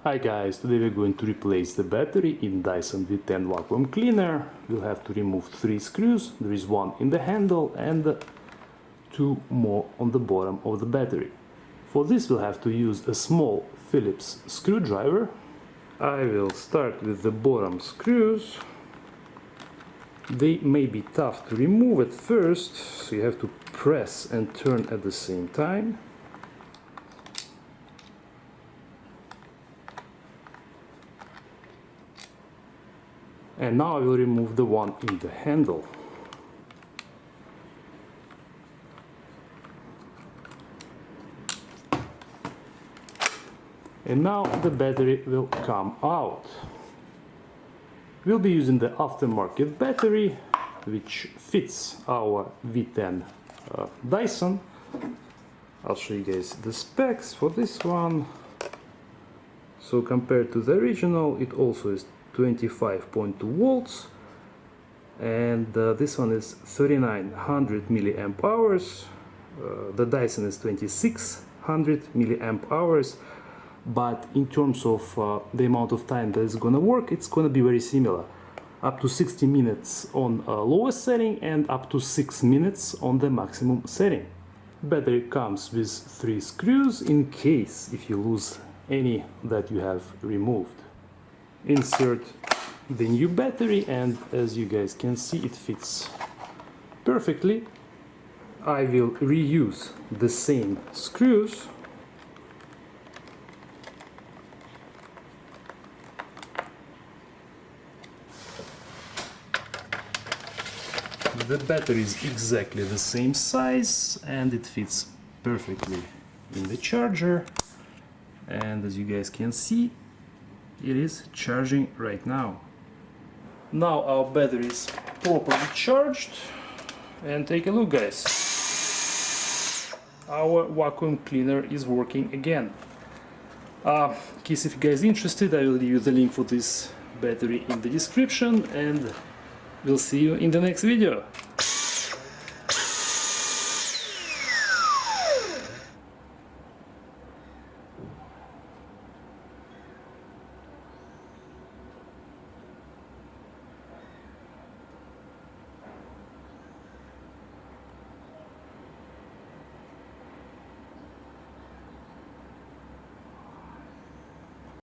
Hi guys, today we're going to replace the battery in Dyson V10 vacuum cleaner. We'll have to remove 3 screws. There is one in the handle and 2 more on the bottom of the battery. For this we'll have to use a small Phillips screwdriver. I will start with the bottom screws. They may be tough to remove at first, so you have to press and turn at the same time. And now I will remove the one in the handle. And now the battery will come out. We'll be using the aftermarket battery, which fits our V10 Dyson. I'll show you guys the specs for this one. So compared to the original, it also is 25.2 volts, and this one is 3900 milliamp hours. The Dyson is 2600 milliamp hours, but in terms of the amount of time that it's gonna work, it's gonna be very similar. Up to 60 minutes on lowest setting and up to 6 minutes on the maximum setting. Battery comes with 3 screws in case if you lose any that you have removed. Insert the new battery, and as you guys can see, it fits perfectly. I will reuse the same screws. The battery is exactly the same size and it fits perfectly in the charger, and as you guys can see, it is charging right now. Now our battery is properly charged, and take a look guys, our vacuum cleaner is working again. In case if you guys are interested, I will leave you the link for this battery in the description, and we'll see you in the next video.